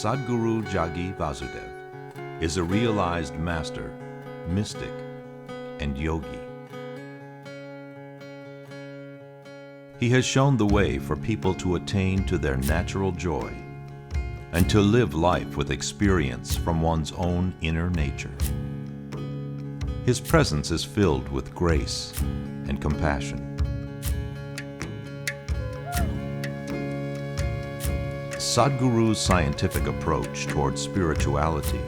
Sadhguru Jagi Vasudev is a realized master, mystic, and yogi. He has shown the way for people to attain to their natural joy and to live life with experience from one's own inner nature. His presence is filled with grace and compassion. Sadhguru's scientific approach towards spirituality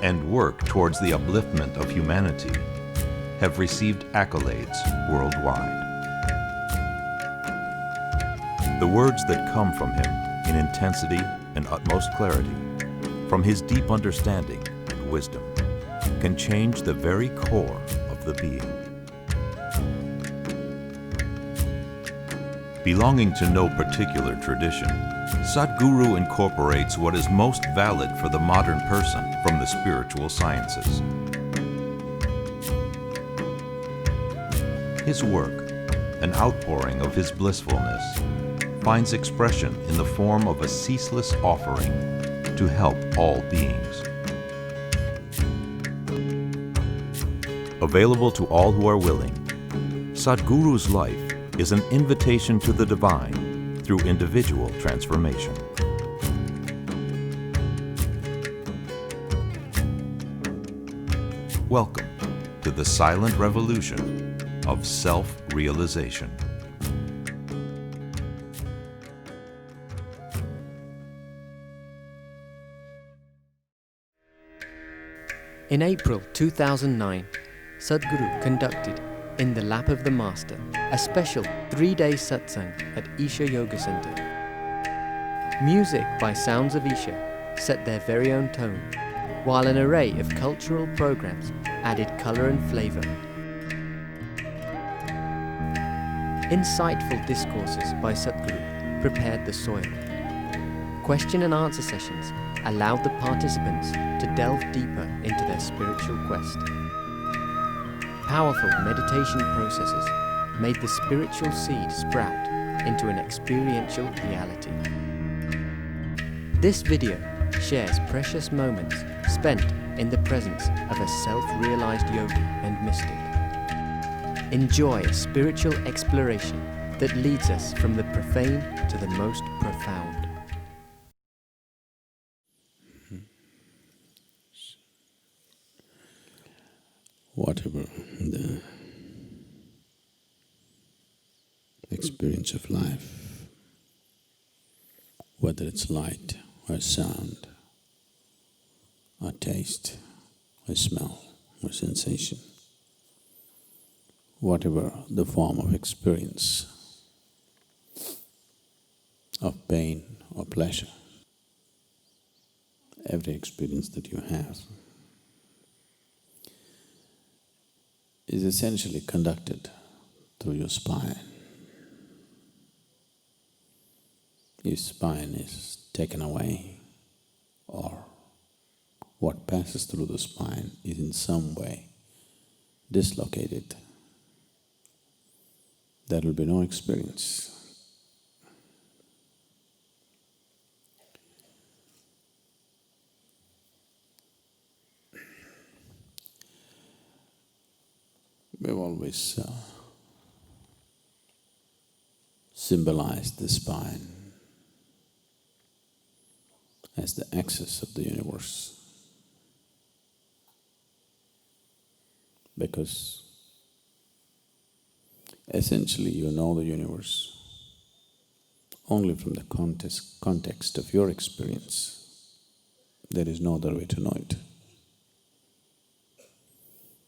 and work towards the upliftment of humanity have received accolades worldwide. The words that come from him in intensity and utmost clarity, from his deep understanding and wisdom, can change the very core of the being. Belonging to no particular tradition, Sadhguru incorporates what is most valid for the modern person from the spiritual sciences. His work, an outpouring of his blissfulness, finds expression in the form of a ceaseless offering to help all beings. Available to all who are willing, Sadhguru's life is an invitation to the divine through individual transformation. Welcome to the silent revolution of self-realization. In April 2009, Sadhguru conducted, in the lap of the Master, a special 3-day satsang at Isha Yoga Center. Music by Sounds of Isha set their very own tone, while an array of cultural programs added color and flavor. Insightful discourses by Sadhguru prepared the soil. Question and answer sessions allowed the participants to delve deeper into their spiritual quest. Powerful meditation processes made the spiritual seed sprout into an experiential reality. This video shares precious moments spent in the presence of a self-realized yogi and mystic. Enjoy a spiritual exploration that leads us from the profane to the most profound. Whatever the experience of life, whether it's light or sound or taste or smell or sensation, whatever the form of experience of pain or pleasure, every experience that you have is essentially conducted through your spine. Your spine is taken away, or what passes through the spine is in some way dislocated. There will be no experience. We've always symbolized the spine as the axis of the universe, because essentially you know the universe only from the context of your experience. There is no other way to know it.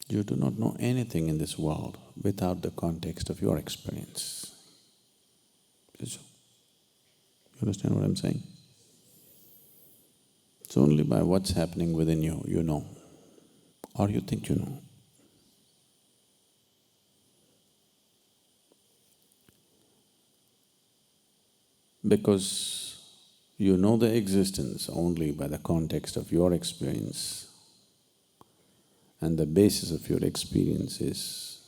You do not know anything in this world without the context of your experience. You understand what I'm saying? It's only by what's happening within you, you know, or you think you know. Because you know the existence only by the context of your experience, and the basis of your experience is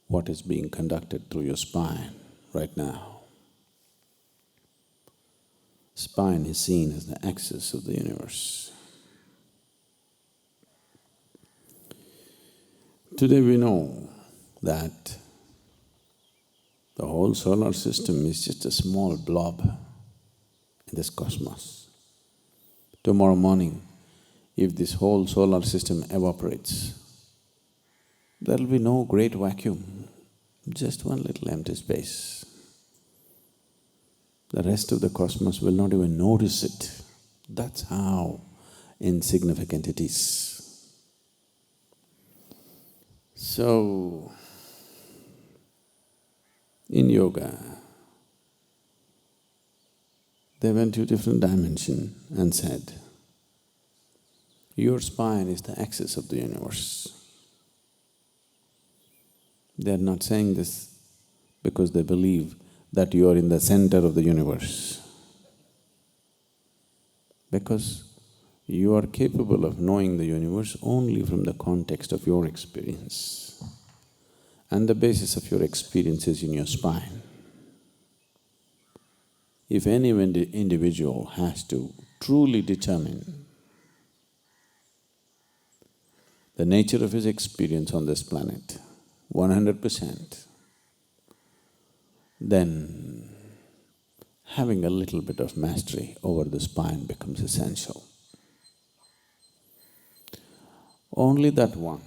what is being conducted through your spine right now. Spine is seen as the axis of the universe. Today we know that the whole solar system is just a small blob in this cosmos. Tomorrow morning, if this whole solar system evaporates, there'll be no great vacuum, just one little empty space. The rest of the cosmos will not even notice it. That's how insignificant it is. So, in yoga, they went to a different dimension and said, your spine is the axis of the universe. They're not saying this because they believe that you are in the center of the universe. Because you are capable of knowing the universe only from the context of your experience. And the basis of your experience is in your spine. If any individual has to truly determine the nature of his experience on this planet, 100%, then having a little bit of mastery over the spine becomes essential. Only that one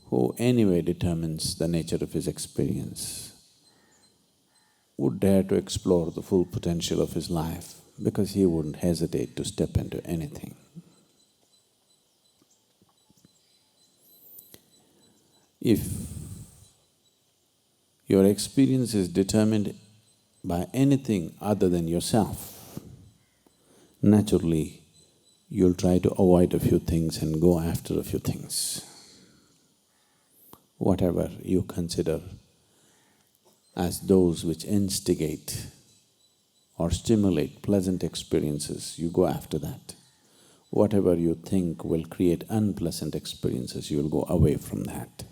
who anyway determines the nature of his experience would dare to explore the full potential of his life because he wouldn't hesitate to step into anything. If your experience is determined by anything other than yourself, naturally you'll try to avoid a few things and go after a few things. Whatever you consider as those which instigate or stimulate pleasant experiences, you go after that. Whatever you think will create unpleasant experiences, you'll go away from that.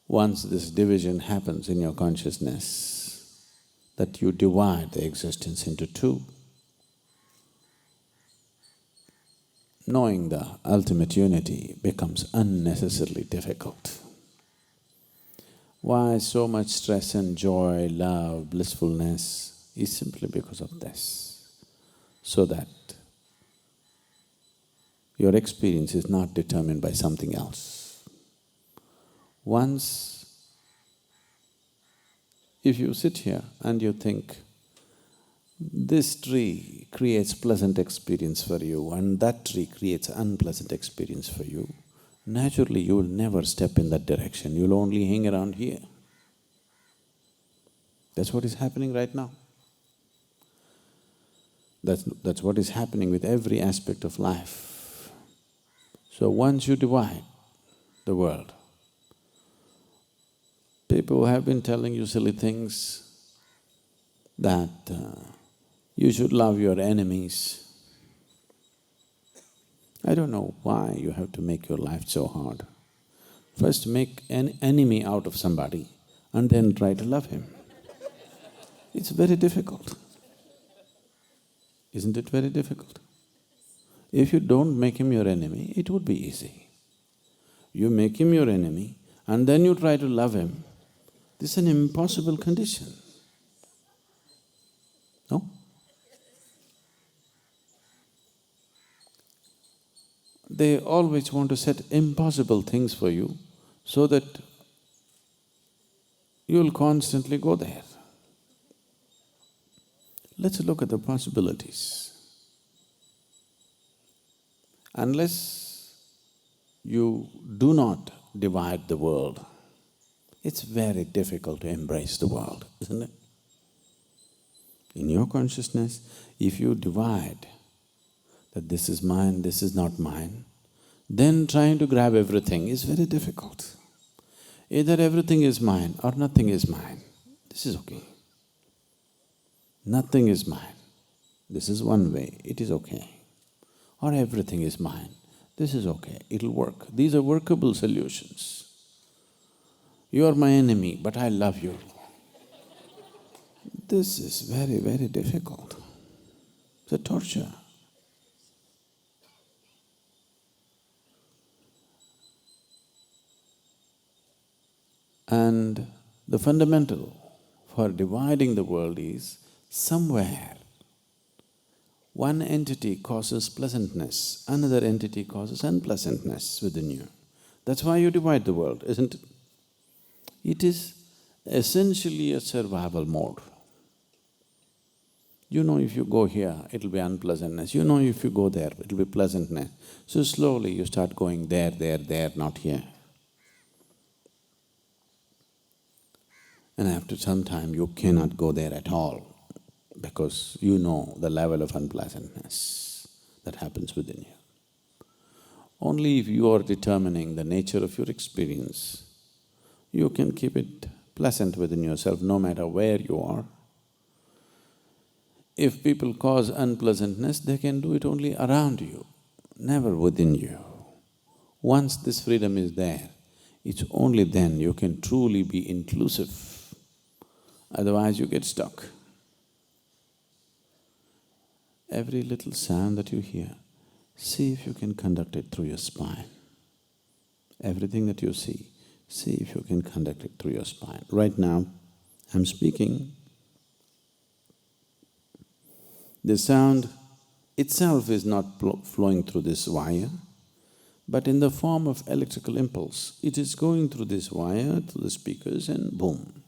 Once this division happens in your consciousness, that you divide the existence into two, knowing the ultimate unity becomes unnecessarily difficult. Why so much stress and joy, love, blissfulness is simply because of this, so that your experience is not determined by something else. Once, if you sit here and you think, this tree creates pleasant experience for you and that tree creates unpleasant experience for you, naturally you will never step in that direction, you'll only hang around here. That's what is happening right now. That's what is happening with every aspect of life. So once you divide the world, people have been telling you silly things that you should love your enemies. I don't know why you have to make your life so hard. First make an enemy out of somebody and then try to love him. It's very difficult. Isn't it very difficult? If you don't make him your enemy, it would be easy. You make him your enemy and then you try to love him. This is an impossible condition. No? They always want to set impossible things for you so that you'll constantly go there. Let's look at the possibilities. Unless you do not divide the world, it's very difficult to embrace the world, isn't it? In your consciousness, if you divide that this is mine, this is not mine, then trying to grab everything is very difficult. Either everything is mine or nothing is mine. This is okay. Nothing is mine. This is one way, it is okay. Or everything is mine. This is okay, it'll work. These are workable solutions. You are my enemy, but I love you. This is very, very difficult. It's a torture. And the fundamental for dividing the world is somewhere one entity causes pleasantness, another entity causes unpleasantness within you. That's why you divide the world, isn't it? It is essentially a survival mode. You know if you go here, it'll be unpleasantness. You know if you go there, it'll be pleasantness. So slowly you start going there, not here. And after some time you cannot go there at all because you know the level of unpleasantness that happens within you. Only if you are determining the nature of your experience, you can keep it pleasant within yourself no matter where you are. If people cause unpleasantness, they can do it only around you, never within you. Once this freedom is there, it's only then you can truly be inclusive. Otherwise you get stuck. Every little sound that you hear, see if you can conduct it through your spine. Everything that you see if you can conduct it through your spine. Right now, I'm speaking. The sound itself is not flowing through this wire, but in the form of electrical impulse, it is going through this wire, through the speakers, and boom.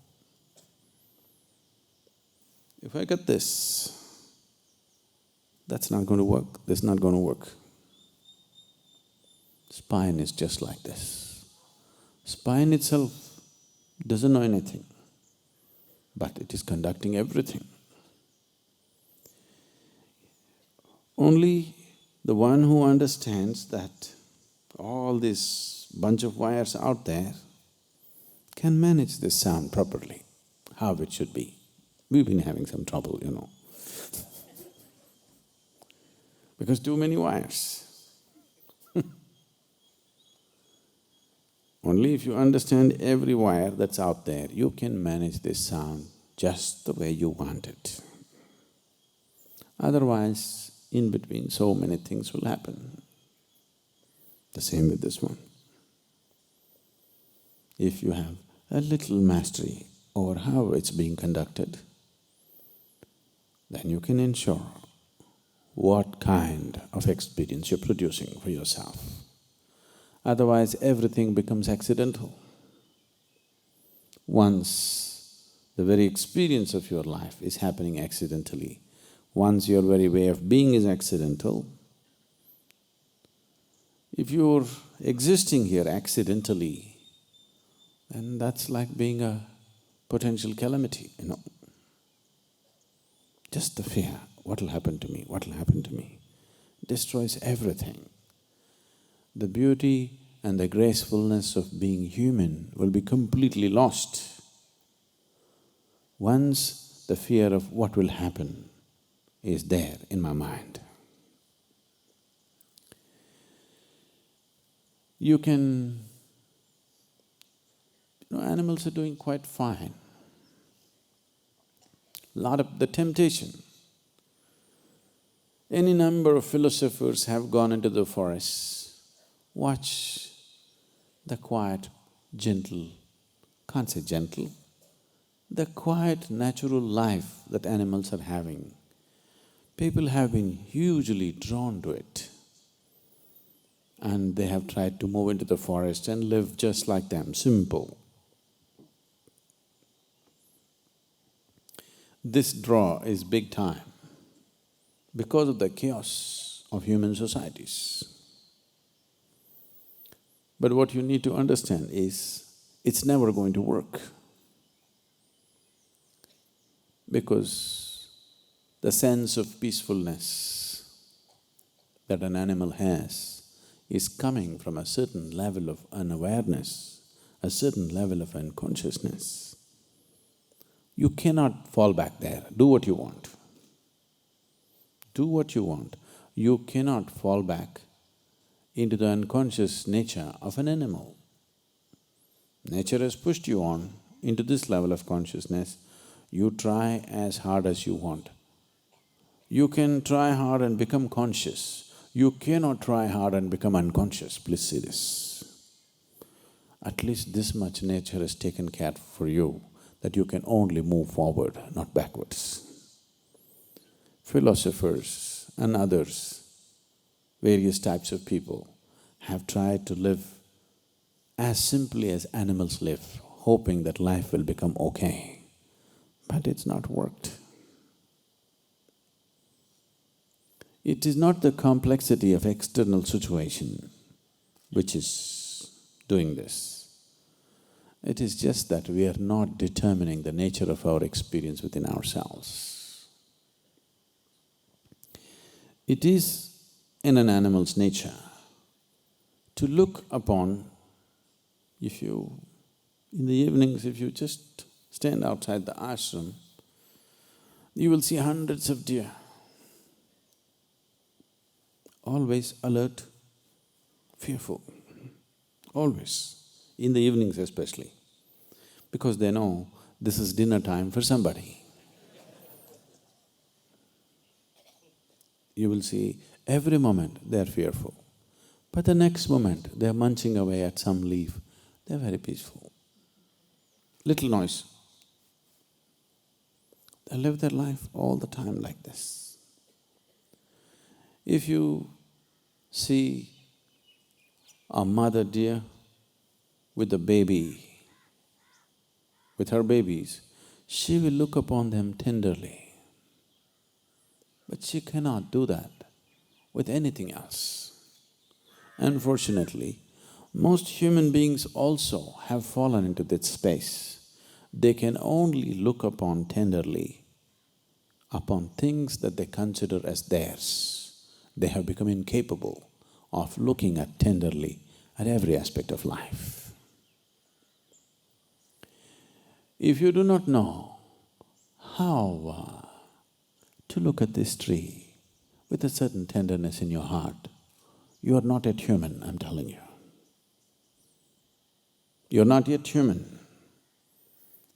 If I get this, that's not going to work, this is not going to work. Spine is just like this. Spine itself doesn't know anything, but it is conducting everything. Only the one who understands that all this bunch of wires out there can manage this sound properly, how it should be. We've been having some trouble, you know, because too many wires. Only if you understand every wire that's out there, you can manage this sound just the way you want it. Otherwise, in between so many things will happen. The same with this one. If you have a little mastery over how it's being conducted, then you can ensure what kind of experience you're producing for yourself. Otherwise, everything becomes accidental. Once the very experience of your life is happening accidentally, once your very way of being is accidental, if you're existing here accidentally, then that's like being a potential calamity, you know. Just the fear, what'll happen to me, what'll happen to me, destroys everything. The beauty and the gracefulness of being human will be completely lost once the fear of what will happen is there in my mind. You can… animals are doing quite fine. Lot of the temptation. Any number of philosophers have gone into the forests, watch the quiet, gentle, can't say gentle, the quiet natural life that animals are having. People have been hugely drawn to it, and they have tried to move into the forest and live just like them, simple. This draw is big time because of the chaos of human societies. But what you need to understand is, it's never going to work, because the sense of peacefulness that an animal has is coming from a certain level of unawareness, a certain level of unconsciousness. You cannot fall back there, do what you want. Do what you want. You cannot fall back into the unconscious nature of an animal. Nature has pushed you on into this level of consciousness. You try as hard as you want. You can try hard and become conscious. You cannot try hard and become unconscious. Please see this. At least this much nature has taken care for you that you can only move forward, not backwards. Philosophers and others, various types of people, have tried to live as simply as animals live, hoping that life will become okay. But it's not worked. It is not the complexity of external situation which is doing this. It is just that we are not determining the nature of our experience within ourselves. It is in an animal's nature to look upon, in the evenings, if you just stand outside the ashram, you will see hundreds of deer, always alert, fearful, always, in the evenings especially, because they know this is dinner time for somebody. You will see every moment they are fearful, but the next moment they are munching away at some leaf, they are very peaceful. Little noise. They live their life all the time like this. If you see a mother deer with a baby, with her babies, she will look upon them tenderly. But she cannot do that with anything else. Unfortunately, most human beings also have fallen into that space. They can only look upon tenderly upon things that they consider as theirs. They have become incapable of looking at tenderly at every aspect of life. If you do not know how to look at this tree with a certain tenderness in your heart, you are not yet human, I'm telling you. You're not yet human.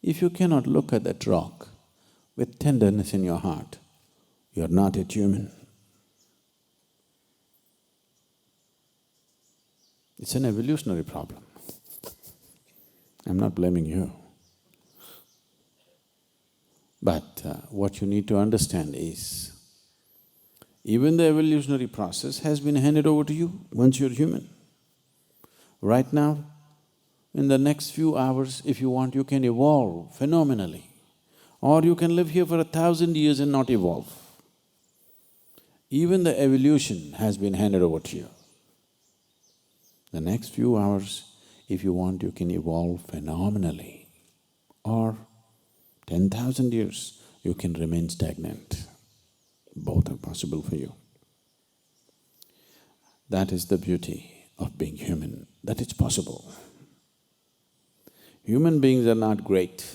If you cannot look at that rock with tenderness in your heart, you're not yet human. It's an evolutionary problem. I'm not blaming you. But what you need to understand is, even the evolutionary process has been handed over to you once you're human. Right now, in the next few hours, if you want, you can evolve phenomenally. Or you can live here for 1,000 years and not evolve. Even the evolution has been handed over to you. The next few hours, if you want, you can evolve phenomenally. Or 10,000 years, you can remain stagnant. Both are possible for you. That is the beauty of being human, that it's possible. Human beings are not great,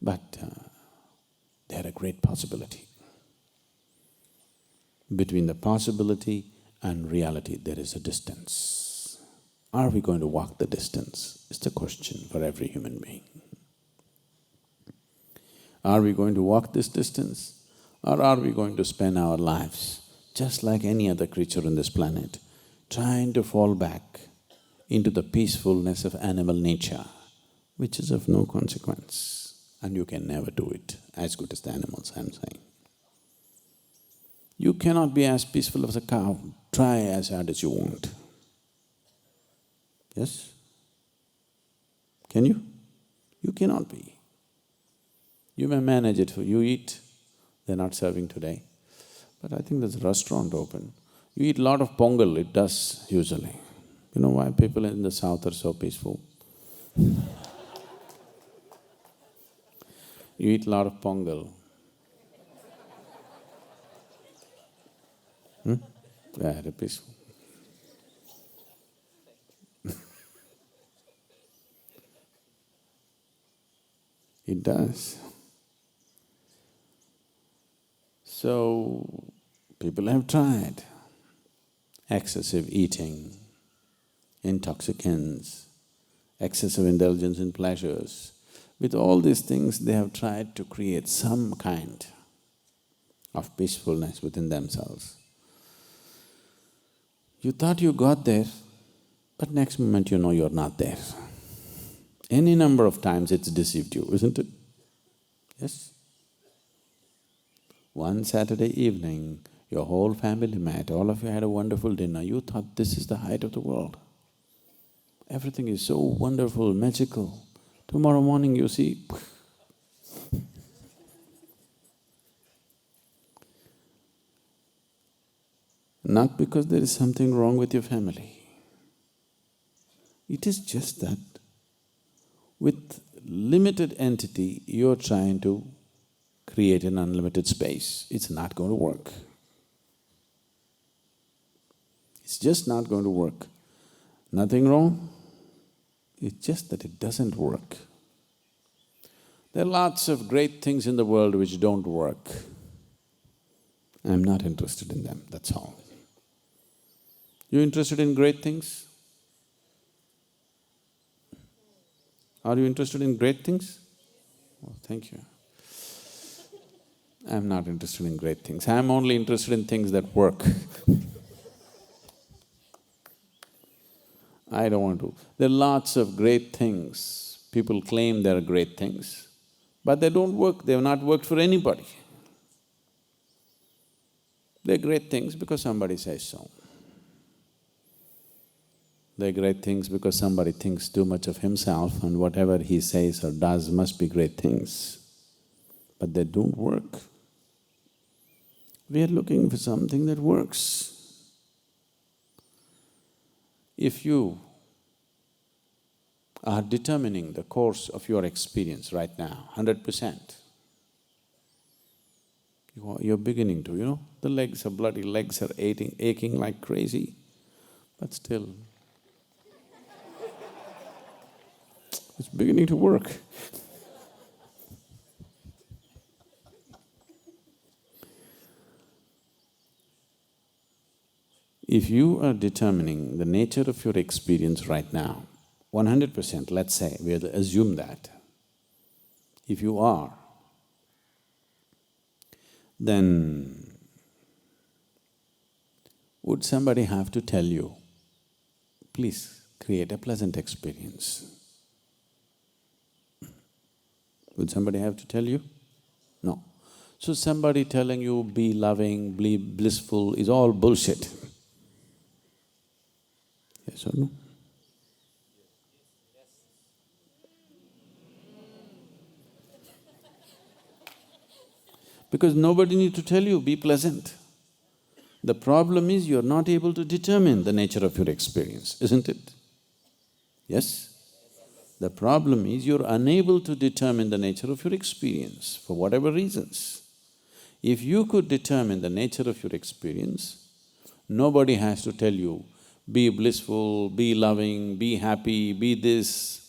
but they are a great possibility. Between the possibility and reality, there is a distance. Are we going to walk the distance? It's the question for every human being. Are we going to walk this distance, or are we going to spend our lives just like any other creature on this planet, trying to fall back into the peacefulness of animal nature, which is of no consequence, and you can never do it as good as the animals, I'm saying. You cannot be as peaceful as a cow, try as hard as you want. Yes? Can you? You cannot be. You may manage it, you eat, they're not serving today, but I think there's a restaurant open. You eat a lot of pongal, it does usually. You know why people in the south are so peaceful? You eat a lot of pongal. Very peaceful. It does. So, people have tried excessive eating, intoxicants, excessive indulgence in pleasures. With all these things, they have tried to create some kind of peacefulness within themselves. You thought you got there, but next moment you know you're not there. Any number of times it's deceived you, isn't it? Yes? One Saturday evening, your whole family met, all of you had a wonderful dinner, you thought this is the height of the world. Everything is so wonderful, magical. Tomorrow morning you see, not because there is something wrong with your family. It is just that with limited entity, you're trying to create an unlimited space. It's not going to work. It's just not going to work. Nothing wrong, it's just that it doesn't work. There are lots of great things in the world which don't work. I'm not interested in them, that's all. You interested in great things? Are you interested in great things? Oh, thank you. I'm not interested in great things. I'm only interested in things that work. I don't want to… There are lots of great things. People claim they're great things, but they don't work, they've not worked for anybody. They're great things because somebody says so. They're great things because somebody thinks too much of himself and whatever he says or does must be great things. But they don't work. We are looking for something that works. If you are determining the course of your experience right now, 100%, you're beginning to, the legs are bloody, legs are aching like crazy, but still, it's beginning to work. If you are determining the nature of your experience right now, 100%, let's say, we have to assume that, if you are, then would somebody have to tell you, please create a pleasant experience? Would somebody have to tell you? No. So somebody telling you be loving, be blissful is all bullshit. Yes or no? Because nobody needs to tell you, be pleasant. The problem is you're not able to determine the nature of your experience, isn't it? Yes? The problem is you're unable to determine the nature of your experience for whatever reasons. If you could determine the nature of your experience, nobody has to tell you, be blissful, be loving, be happy, be this.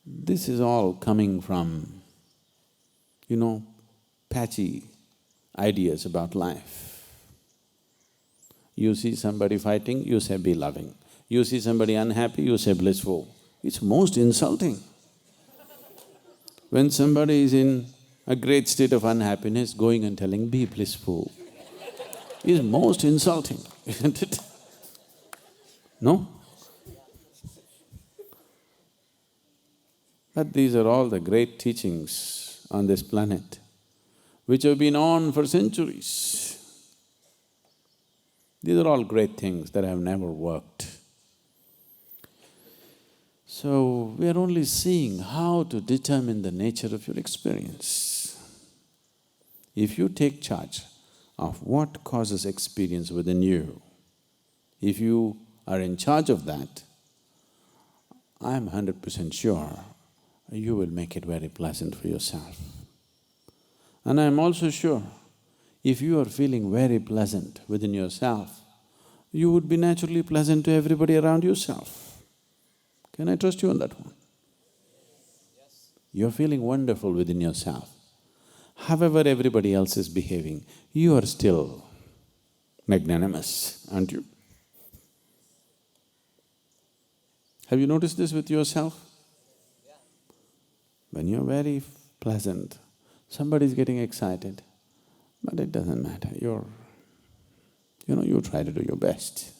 This is all coming from, patchy ideas about life. You see somebody fighting, you say be loving. You see somebody unhappy, you say blissful. It's most insulting. When somebody is in a great state of unhappiness, going and telling, be blissful, is most insulting, isn't it? No? But these are all the great teachings on this planet, which have been on for centuries. These are all great things that have never worked. So, we are only seeing how to determine the nature of your experience. If you take charge of what causes experience within you, if you are in charge of that, I'm 100% sure you will make it very pleasant for yourself. And I'm also sure, if you are feeling very pleasant within yourself, you would be naturally pleasant to everybody around yourself. Can I trust you on that one? Yes. You're feeling wonderful within yourself. However everybody else is behaving, you are still magnanimous, aren't you? Have you noticed this with yourself? when you're very pleasant, somebody's getting excited, but it doesn't matter, you try to do your best.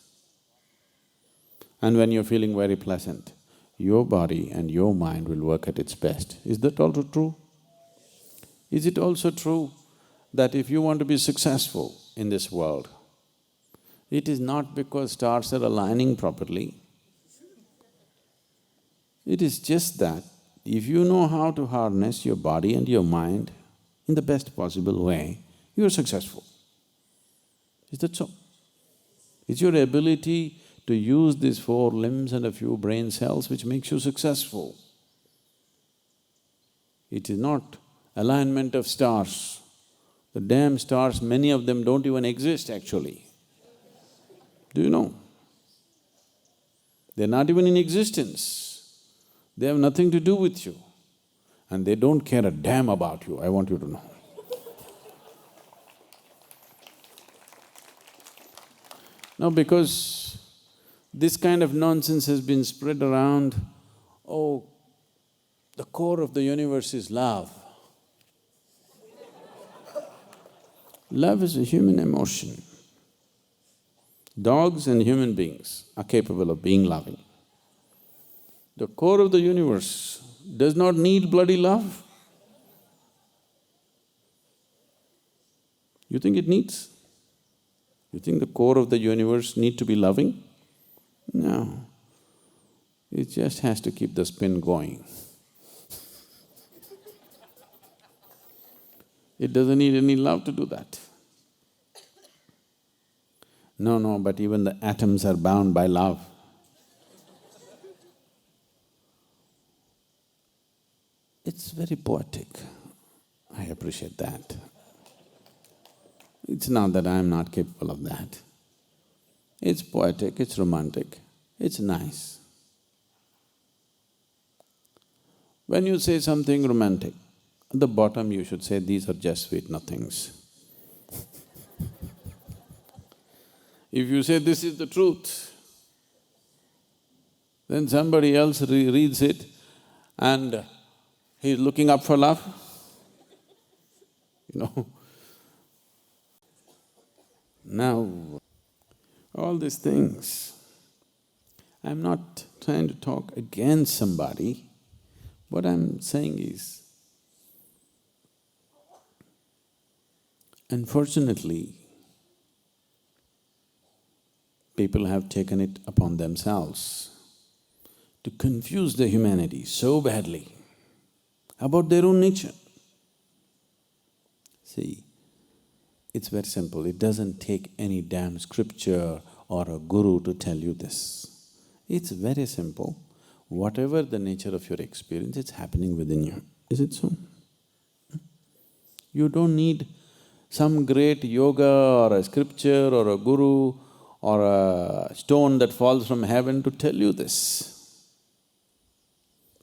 And when you're feeling very pleasant, your body and your mind will work at its best. Is that also true? Is it also true that if you want to be successful in this world, it is not because stars are aligning properly. It is just that if you know how to harness your body and your mind in the best possible way, you are successful. Is that so? It's your ability to use these 4 limbs and a few brain cells which makes you successful. It is not alignment of stars. The damn stars, many of them don't even exist actually. Do you know? They're not even in existence. They have nothing to do with you. And they don't care a damn about you, I want you to know. Now because this kind of nonsense has been spread around, oh, the core of the universe is love. Love is a human emotion. Dogs and human beings are capable of being loving. The core of the universe does not need bloody love. You think it needs? You think the core of the universe need to be loving? No. It just has to keep the spin going. It doesn't need any love to do that. No, but even the atoms are bound by love. It's very poetic. I appreciate that. It's not that I'm not capable of that. It's poetic, it's romantic, it's nice. When you say something romantic, at the bottom you should say, these are just sweet nothings. If you say, this is the truth, then somebody else reads it and he's looking up for love, you know. Now, all these things, I'm not trying to talk against somebody. What I'm saying is, unfortunately, people have taken it upon themselves to confuse the humanity so badly about their own nature. See, it's very simple, it doesn't take any damn scripture or a guru to tell you this. It's very simple, whatever the nature of your experience, it's happening within you. Is it so? You don't need some great yoga or a scripture or a guru or a stone that falls from heaven to tell you this.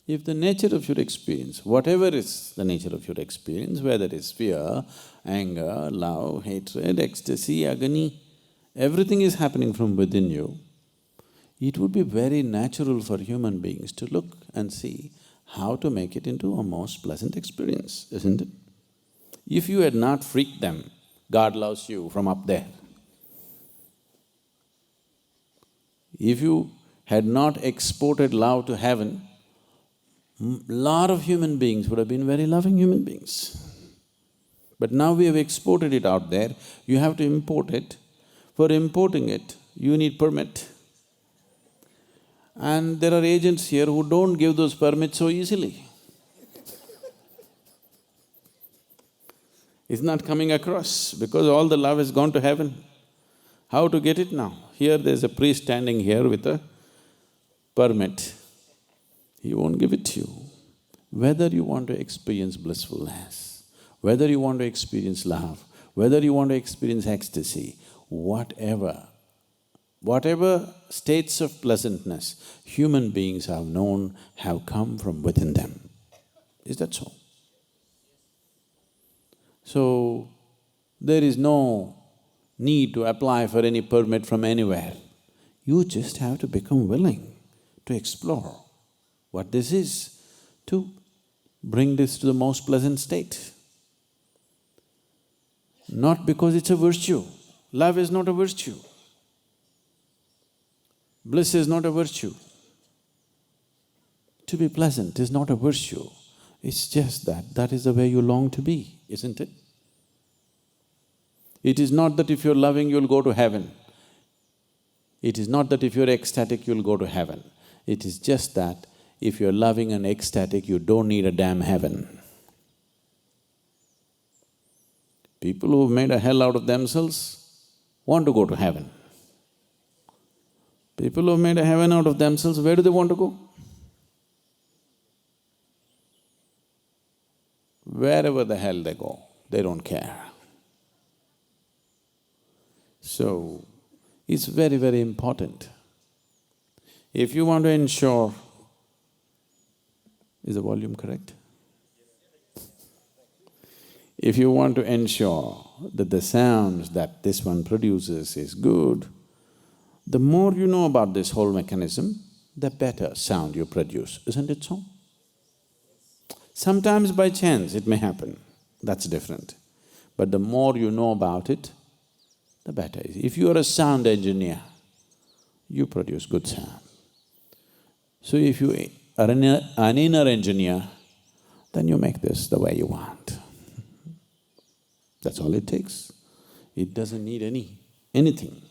If the nature of your experience, whatever is the nature of your experience, whether it is fear, anger, love, hatred, ecstasy, agony, everything is happening from within you, it would be very natural for human beings to look and see how to make it into a most pleasant experience, isn't it? If you had not freaked them, God loves you from up there. If you had not exported love to heaven, lot of human beings would have been very loving human beings. But now we have exported it out there, you have to import it. For importing it, you need permit. And there are agents here who don't give those permits so easily. It's not coming across because all the love has gone to heaven. How to get it now? Here there's a priest standing here with a permit. He won't give it to you. Whether you want to experience blissfulness, whether you want to experience love, whether you want to experience ecstasy, whatever states of pleasantness human beings have known have come from within them. Is that so? So, there is no need to apply for any permit from anywhere. You just have to become willing to explore what this is, to bring this to the most pleasant state. Not because it's a virtue. Love is not a virtue. Bliss is not a virtue. To be pleasant is not a virtue. It's just that that is the way you long to be, isn't it? It is not that if you're loving, you'll go to heaven. It is not that if you're ecstatic, you'll go to heaven. It is just that if you're loving and ecstatic, you don't need a damn heaven. People who've made a hell out of themselves want to go to heaven. People who've made a heaven out of themselves, where do they want to go? Wherever the hell they go, they don't care. So, it's very, very important. If you want to ensure… Is the volume correct? If you want to ensure that the sounds that this one produces is good, the more you know about this whole mechanism, the better sound you produce, isn't it so? Sometimes by chance it may happen, that's different. But the more you know about it, the better. If you are a sound engineer, you produce good sound. So if you are an inner engineer, then you make this the way you want. That's all it takes. It doesn't need anything.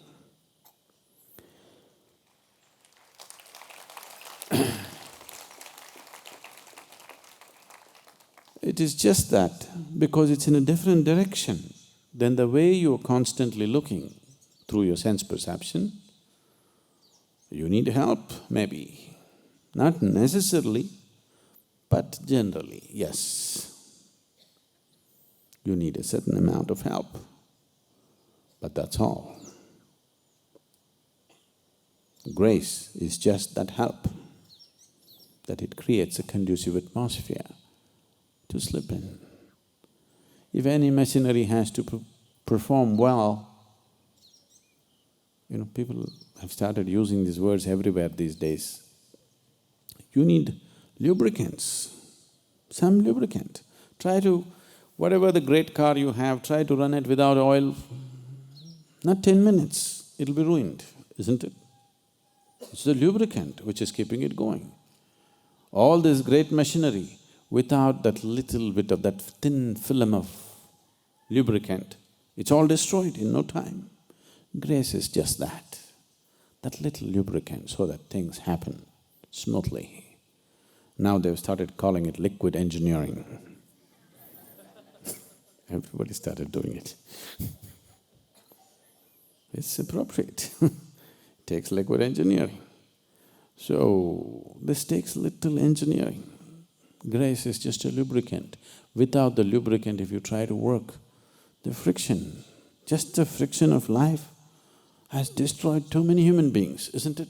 It is just that because it's in a different direction than the way you're constantly looking through your sense perception, you need help, maybe. Not necessarily, but generally, yes. You need a certain amount of help, but that's all. Grace is just that help, that it creates a conducive atmosphere to slip in. If any machinery has to perform well, people have started using these words everywhere these days. You need lubricants, some lubricant. Try to… whatever the great car you have, try to run it without oil. Not 10 minutes, it'll be ruined, isn't it? It's the lubricant which is keeping it going. All this great machinery, without that little bit of that thin film of lubricant, it's all destroyed in no time. Grace is just that little lubricant so that things happen smoothly. Now they've started calling it liquid engineering. Everybody started doing it. It's appropriate. Takes liquid engineering. So, this takes little engineering. Grace is just a lubricant. Without the lubricant, if you try to work, the friction, just the friction of life has destroyed too many human beings, isn't it?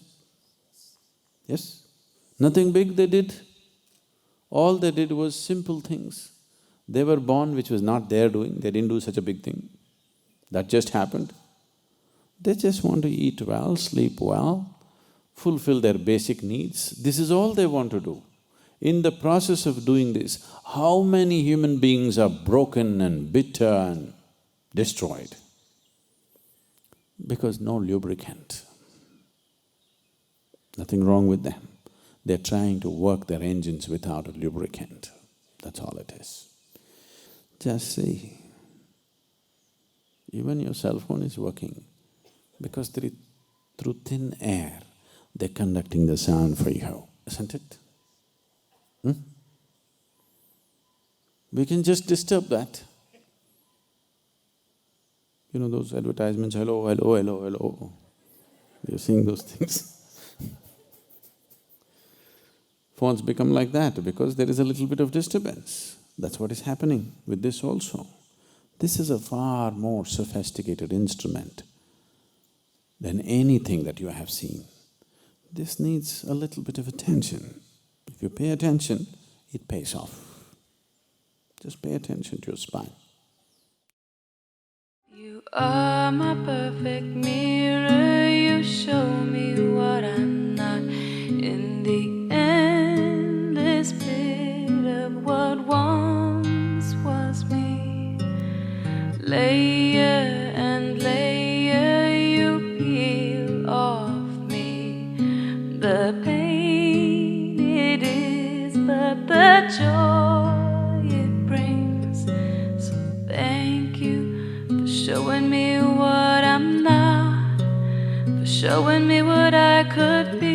Yes? Nothing big they did. All they did was simple things. They were born which was not their doing, they didn't do such a big thing. That just happened. They just want to eat well, sleep well, fulfill their basic needs. This is all they want to do. In the process of doing this, how many human beings are broken and bitter and destroyed? Because no lubricant. Nothing wrong with them. They're trying to work their engines without a lubricant. That's all it is. Just see, even your cell phone is working because through thin air, they're conducting the sound for you, isn't it? We can just disturb that. You know those advertisements, hello, hello, hello, hello. You're seeing those things. Phones become like that because there is a little bit of disturbance. That's what is happening with this also. This is a far more sophisticated instrument than anything that you have seen. This needs a little bit of attention. If you pay attention, it pays off. Just pay attention to your spine. You are my perfect mirror, you show me what I'm not. In the endless pit of what layer and layer you peel off me. The pain it is, but the joy it brings. So thank you for showing me what I'm not, for showing me what I could be.